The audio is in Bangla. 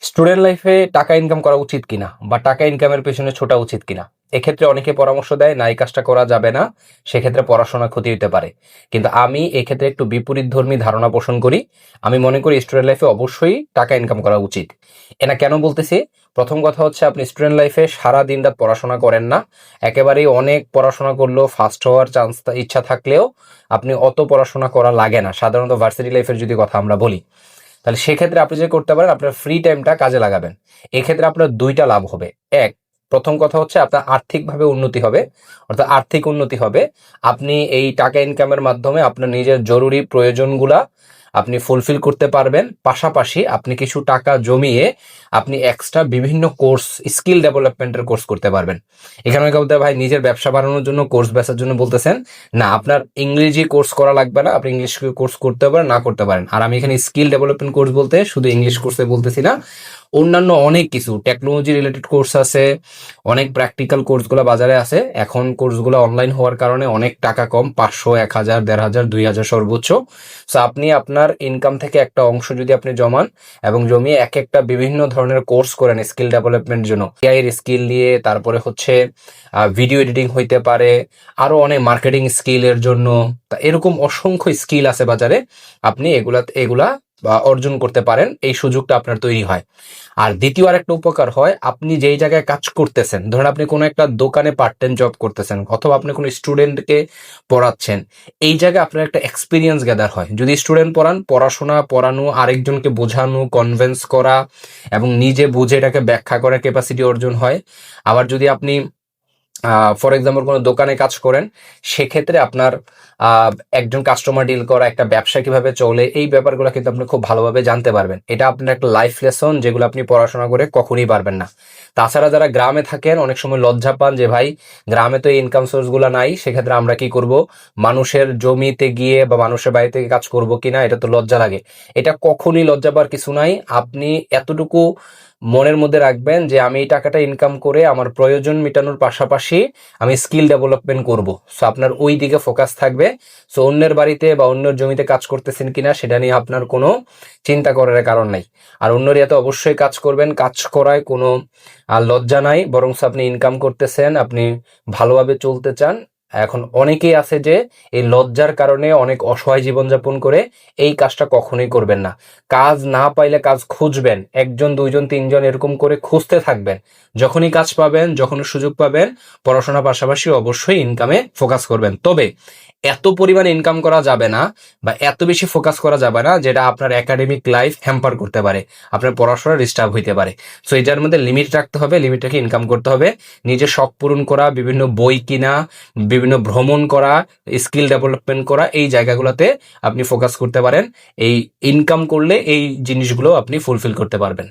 স্টুডেন্ট লাইফে টাকা ইনকাম করা উচিত কিনা বা টাকা ইনকামের পেছনে ছোটা উচিত কিনা, এক্ষেত্রে অনেকে পরামর্শ দেয় না, এই কাজটা করা যাবে না, সেক্ষেত্রে পড়াশোনা ক্ষতি হতে পারে। কিন্তু আমি এক্ষেত্রে একটু বিপরীতধর্মী ধারণা পোষণ করি। আমি মনে করি স্টুডেন্ট লাইফে অবশ্যই টাকা ইনকাম করা উচিত। এটা কেন বলতেছি? প্রথম কথা হচ্ছে, আপনি স্টুডেন্ট লাইফে সারা দিন রাত পড়াশোনা করেন না। একেবারেই অনেক পড়াশোনা করলেও ফার্স্ট হওয়ার চান্স ইচ্ছা থাকলেও আপনি অত পড়াশোনা করা লাগে না, সাধারণত ভার্সিটি লাইফের যদি কথা আমরা বলি। তাহলে সেক্ষেত্রে আপনি যে করতে পারেন, আপনার ফ্রি টাইমটা কাজে লাগাবেন। এক্ষেত্রে আপনার দুইটা লাভ হবে। এক, প্রথম কথা হচ্ছে আপনার আর্থিকভাবে উন্নতি হবে, অর্থাৎ আর্থিক উন্নতি হবে। আপনি এই টাকা ইনকামের মাধ্যমে আপনার নিজের জরুরি প্রয়োজনগুলা আপনি ফুলফিল করতে পারবেন। পাশাপাশি আপনি কিছু টাকা জমিয়ে আপনি এক্সট্রা বিভিন্ন কোর্স, স্কিল ডেভেলপমেন্টের কোর্স করতে পারবেন। এখানে অনেকে বলতে ভাই নিজের ব্যবসা বাড়ানোর জন্য কোর্স বেচার জন্য বলতেছেন। না, আপনার ইংরেজি কোর্স করা লাগবে না, আপনি ইংলিশ কোর্স করতে পারেন, না করতে পারেন। আর আমি এখানে স্কিল ডেভেলপমেন্ট কোর্স বলতে শুধু ইংলিশ কোর্সে বলতেছি না, অন্যান্য অনেক কিছু টেকনোলজি রিলেটেড কোর্স আছে, অনেক প্র্যাকটিক্যাল কোর্সগুলো বাজারে আছে। এখন কোর্সগুলো অনলাইন হওয়ার কারণে অনেক টাকা কম, 500, 1000, 1500, 2000 সর্বোচ্চ। সো আপনি আপনার ইনকাম থেকে একটা অংশ যদি আপনি জমান এবং জমিয়ে এক একটা বিভিন্ন ধরনের কোর্স করেন স্কিল ডেভেলপমেন্ট জন্য, এআই এর স্কিল নিয়ে, তারপরে হচ্ছে ভিডিও এডিটিং হইতে পারে, আরো অনেক মার্কেটিং স্কিলের জন্য, তা এরকম অসংখ্য স্কিল আছে বাজারে। আপনি এগুলা অর্জন করতে পারেন, এই সুযোগটা আপনার তৈরি হয়। আর দ্বিতীয় আরেকটা উপকার হয়, আপনি যেই জায়গায় কাজ করতেছেন, ধরেন আপনি কোনো একটা দোকানে পার্ট টাইম জব করতেছেন অথবা আপনি কোনো স্টুডেন্টকে পড়াচ্ছেন, এই জায়গায় আপনার একটা এক্সপিরিয়েন্স গ্যাদার হয়। যদি স্টুডেন্ট পড়ান, পড়াশোনা, পড়ানো, আরেকজনকে বোঝানো, কনভিন্স করা এবং নিজে বুঝে এটাকে ব্যাখ্যা করার ক্যাপাসিটি অর্জন হয়। আবার যদি আপনি ফর এক্সাম্পল কোনো দোকানে কাজ করেন, সেক্ষেত্রে আপনার একজন কাস্টমার ডিল করা, একটা ব্যবসা কিভাবে চলে, এই ব্যাপারগুলো কিন্তু আপনি খুব ভালোভাবে জানতে পারবেন। এটা আপনার একটা লাইফ লেসন, যেগুলো আপনি পড়াশোনা করে কখনই পারবেন না। তাছাড়া যারা গ্রামে থাকেন অনেক সময় লজ্জা পান যে ভাই গ্রামে তো এই ইনকাম সোর্সগুলো নাই, সেক্ষেত্রে আমরা কি করব, মানুষের জমিতে গিয়ে বা মানুষের বাড়ি থেকে কাজ করব কিনা, এটা তো লজ্জা লাগে। এটা কখনই লজ্জা পাওয়ার কিছু নাই। আপনি এতটুকু মনের মধ্যে রাখবেন যে আমি এই টাকাটা ইনকাম করে আমার প্রয়োজন মেটানোর পাশাপাশি আমি স্কিল ডেভেলপমেন্ট করব। সো আপনার ওই দিকে ফোকাস থাকবে। সো অন্যের বাড়িতে বা অন্যের জমিতে কাজ করতেছেন কিনা সেটা নিয়ে আপনার কোনো চিন্তা করার কারণ নাই। আর অন্যের এতে অবশ্যই কাজ করবেন, কাজ করায় কোনো লজ্জা নাই, বরং আপনি ইনকাম করতেছেন, আপনি ভালোভাবে চলতে চান। এখন অনেকেই আছে যে এই লজ্জার কারণে অনেক অসহায় জীবনযাপন করে, এই কাজটা কখনোই করবেন না। কাজ না পাইলে কাজ খুঁজবেন, একজন, দুইজন, তিনজন এরকম করে খুঁজতে থাকবেন। যখনই কাজ পাবেন, যখনই সুযোগ পাবেন, পড়াশোনার পাশাপাশি অবশ্যই ইনকামে ফোকাস করবেন। তবে এত পরিমাণ ইনকাম করা যাবে না বা এত বেশি ফোকাস করা যাবে না যেটা আপনার একাডেমিক লাইফ হ্যাম্পার করতে পারে, আপনার পড়াশোনা ডিস্টার্ব হইতে পারে। সো এটার মধ্যে লিমিট রাখতে হবে, লিমিটটাকে ইনকাম করতে হবে। নিজের শখ পূরণ করা, বিভিন্ন বই কিনা, বিভিন্ন ভ্রমণ করা, স্কিল ডেভেলপমেন্ট করা, এই জায়গাগুলোতে আপনি ফোকাস করতে পারেন। এই ইনকাম করলে এই জিনিসগুলো আপনি ফুলফিল করতে পারবেন।